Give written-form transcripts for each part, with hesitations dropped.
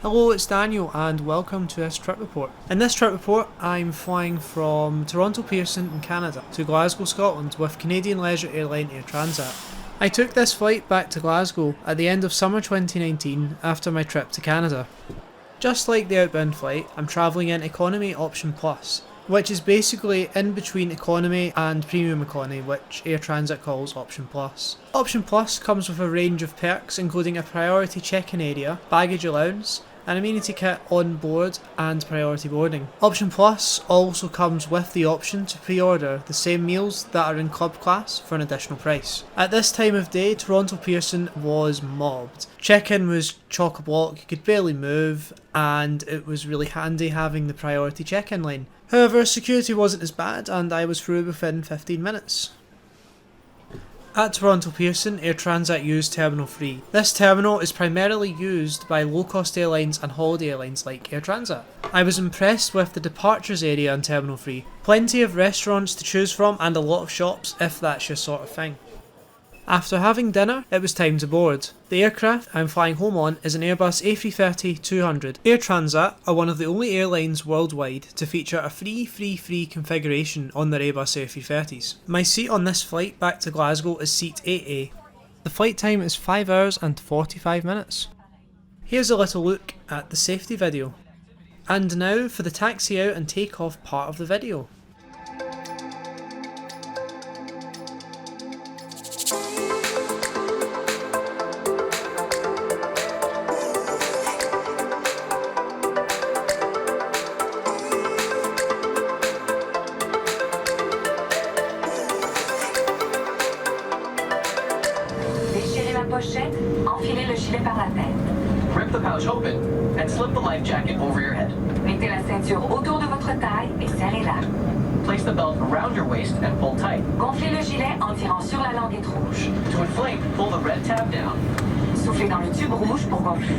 Hello, it's Daniel and welcome to this trip report. In this trip report, I'm flying from Toronto Pearson in Canada to Glasgow, Scotland with Canadian leisure airline Air Transat. I took this flight back to Glasgow at the end of summer 2019 after my trip to Canada. Just like the outbound flight, I'm travelling in Economy Option Plus, which is basically in between Economy and Premium Economy, which Air Transat calls Option Plus. Option Plus comes with a range of perks including a priority check-in area, baggage allowance, an amenity kit on board and priority boarding. Option Plus also comes with the option to pre-order the same meals that are in club class for an additional price. At this time of day, Toronto Pearson was mobbed. Check-in was chock-a-block, you could barely move, and it was really handy having the priority check-in line. However, security wasn't as bad and I was through within 15 minutes. At Toronto Pearson, Air Transat used Terminal 3. This terminal is primarily used by low-cost airlines and holiday airlines like Air Transat. I was impressed with the departures area on Terminal 3. Plenty of restaurants to choose from and a lot of shops if that's your sort of thing. After having dinner, it was time to board. The aircraft I'm flying home on is an Airbus A330-200. Air Transat are one of the only airlines worldwide to feature a free configuration on their Airbus A330s. My seat on this flight back to Glasgow is seat 8A. The flight time is 5 hours and 45 minutes. Here's a little look at the safety video. And now for the taxi out and takeoff part of the video. Pochette, enfilez le gilet par la tête. Rip the pouch open and slip the life jacket over your head. Mettez la ceinture autour de votre taille et serrez-la. Place the belt around your waist and pull tight. Gonflez le gilet en tirant sur la languette rouge. To inflate, pull the red tab down. Soufflez dans le tube rouge pour gonfler.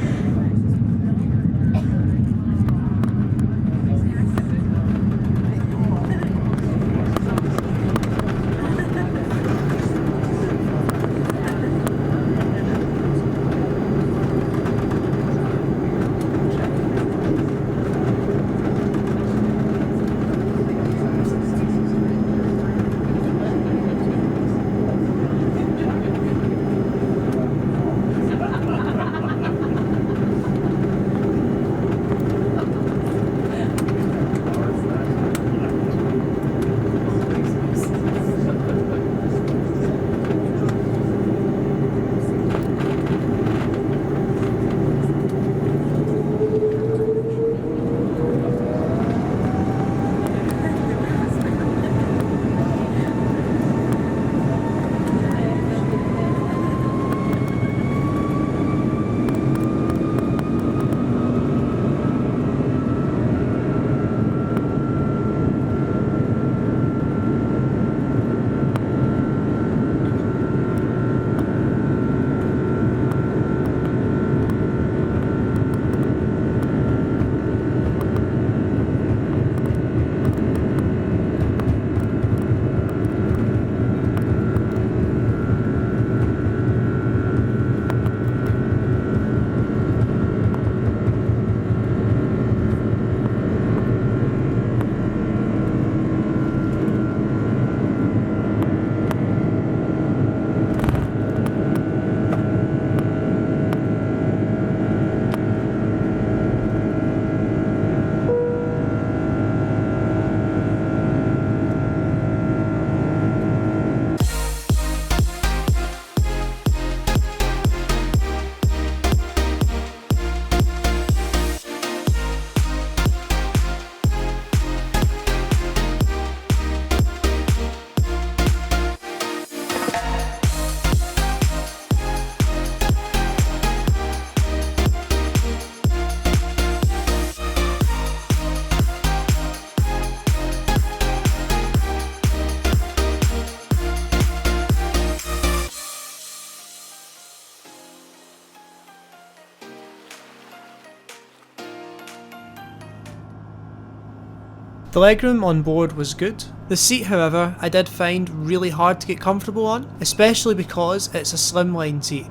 The legroom on board was good. The seat, however, I did find really hard to get comfortable on, especially because it's a slimline seat.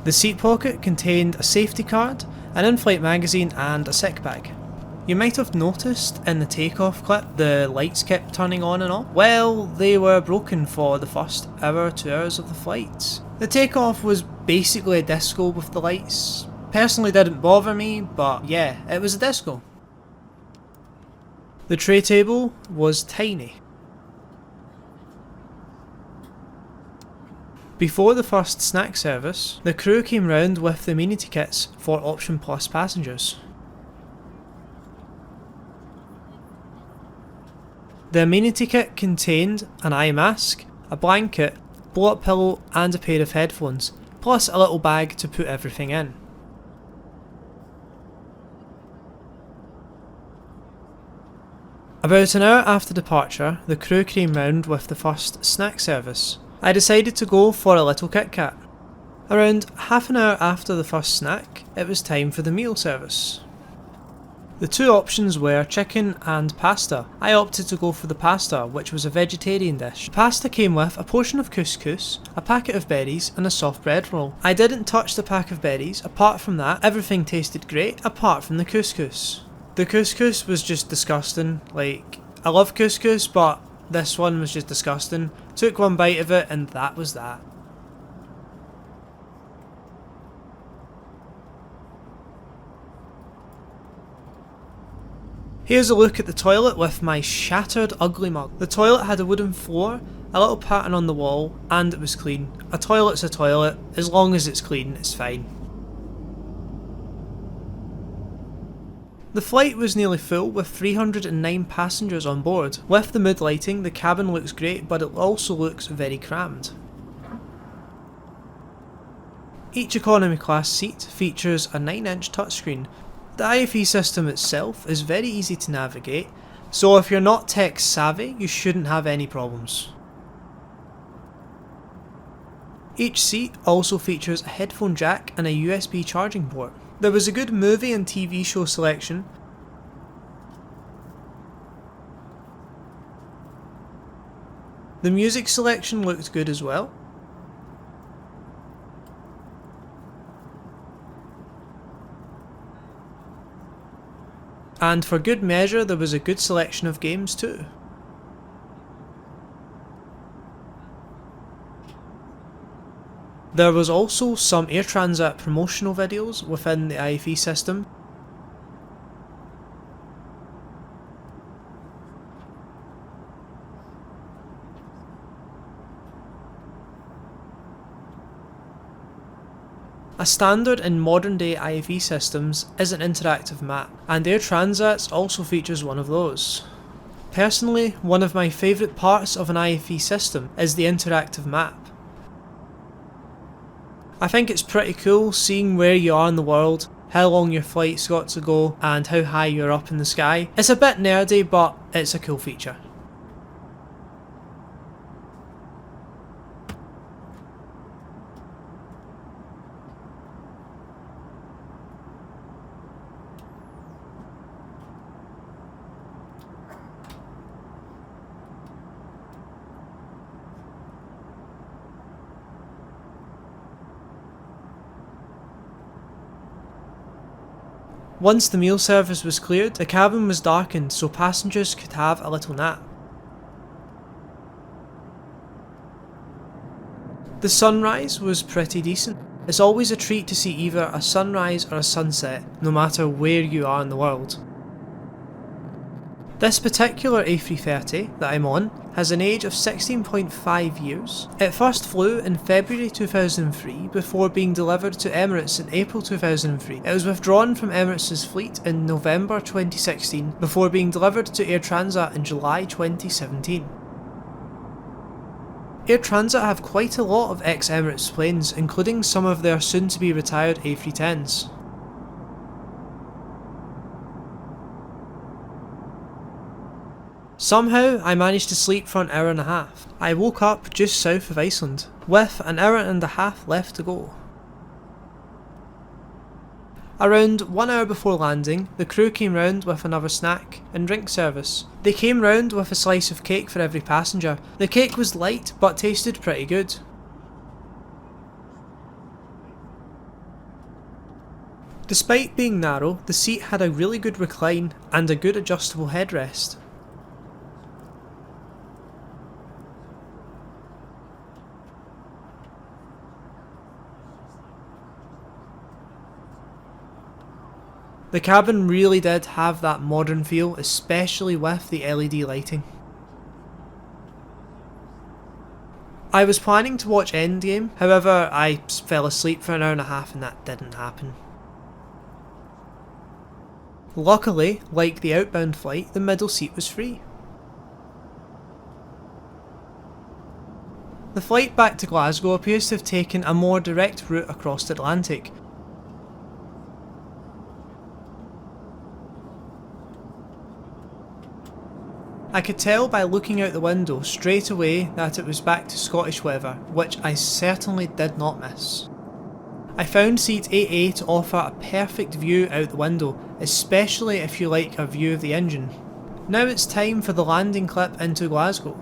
The seat pocket contained a safety card, an in-flight magazine and a sick bag. You might have noticed in the takeoff clip the lights kept turning on and off. Well, they were broken for the first hour, 2 hours of the flight. The takeoff was basically a disco with the lights. Personally didn't bother me, but yeah, it was a disco. The tray table was tiny. Before the first snack service, the crew came round with the amenity kits for Option Plus passengers. The amenity kit contained an eye mask, a blanket, blow-up pillow and a pair of headphones, plus a little bag to put everything in. About an hour after departure, the crew came round with the first snack service. I decided to go for a little Kit Kat. Around half an hour after the first snack, it was time for the meal service. The two options were chicken and pasta. I opted to go for the pasta, which was a vegetarian dish. The pasta came with a portion of couscous, a packet of berries and a soft bread roll. I didn't touch the pack of berries. Apart from that, everything tasted great apart from the couscous. The couscous was just disgusting. Like, I love couscous, but this one was just disgusting. Took one bite of it and that was that. Here's a look at the toilet with my shattered ugly mug. The toilet had a wooden floor, a little pattern on the wall, and it was clean. A toilet's a toilet. As long as it's clean, it's fine. The flight was nearly full with 309 passengers on board. With the mood lighting, the cabin looks great, but it also looks very crammed. Each economy class seat features a 9-inch touchscreen. The IFE system itself is very easy to navigate, so if you're not tech savvy, you shouldn't have any problems. Each seat also features a headphone jack and a USB charging port. There was a good movie and TV show selection. The music selection looked good as well. And for good measure, there was a good selection of games too. There was also some Air Transat promotional videos within the IFE system. A standard in modern day IFE systems is an interactive map, and Air Transat's also features one of those. Personally, one of my favourite parts of an IFE system is the interactive map. I think it's pretty cool seeing where you are in the world, how long your flight's got to go, and how high you're up in the sky. It's a bit nerdy, but it's a cool feature. Once the meal service was cleared, the cabin was darkened so passengers could have a little nap. The sunrise was pretty decent. It's always a treat to see either a sunrise or a sunset, no matter where you are in the world. This particular A330 that I'm on has an age of 16.5 years. It first flew in February 2003 before being delivered to Emirates in April 2003. It was withdrawn from Emirates' fleet in November 2016 before being delivered to Air Transat in July 2017. Air Transat have quite a lot of ex-Emirates planes, including some of their soon-to-be retired A310s. Somehow, I managed to sleep for an hour and a half. I woke up just south of Iceland, with an hour and a half left to go. Around 1 hour before landing, the crew came round with another snack and drink service. They came round with a slice of cake for every passenger. The cake was light, but tasted pretty good. Despite being narrow, the seat had a really good recline and a good adjustable headrest. The cabin really did have that modern feel, especially with the LED lighting. I was planning to watch Endgame, however I fell asleep for an hour and a half and that didn't happen. Luckily, like the outbound flight, the middle seat was free. The flight back to Glasgow appears to have taken a more direct route across the Atlantic. I could tell by looking out the window straight away that it was back to Scottish weather, which I certainly did not miss. I found seat 8A to offer a perfect view out the window, especially if you like a view of the engine. Now it's time for the landing clip into Glasgow.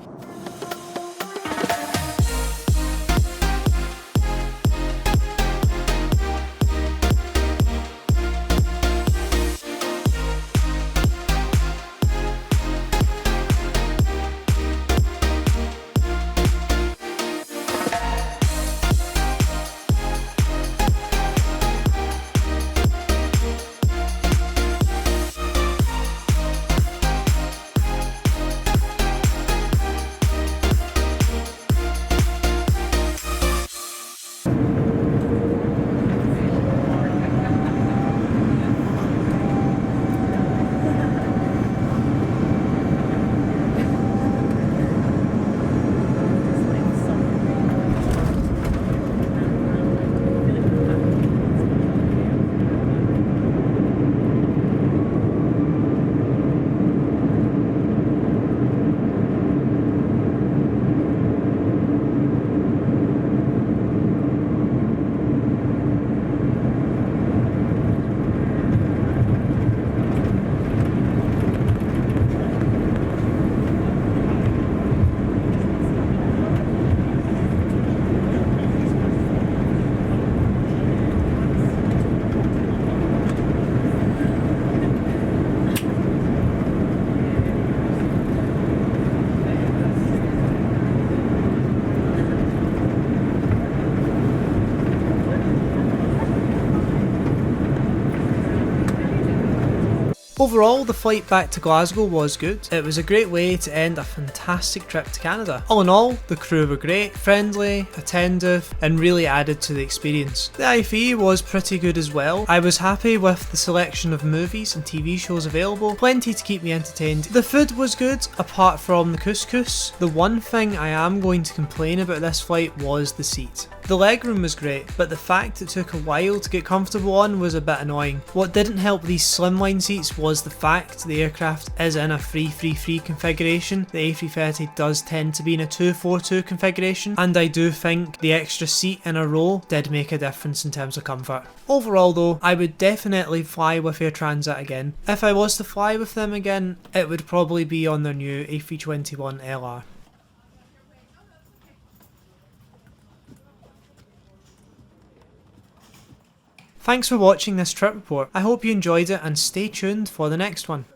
Overall, the flight back to Glasgow was good. It was a great way to end a fantastic trip to Canada. All in all, the crew were great, friendly, attentive, and really added to the experience. The IFE was pretty good as well. I was happy with the selection of movies and TV shows available, plenty to keep me entertained. The food was good, apart from the couscous. The one thing I am going to complain about this flight was the seat. The legroom was great, but the fact it took a while to get comfortable on was a bit annoying. What didn't help these slimline seats was the fact the aircraft is in a 333 configuration. The A330 does tend to be in a 242 configuration, and I do think the extra seat in a row did make a difference in terms of comfort. Overall though, I would definitely fly with Air Transat again. If I was to fly with them again, it would probably be on their new A321LR. Thanks for watching this trip report. I hope you enjoyed it and stay tuned for the next one.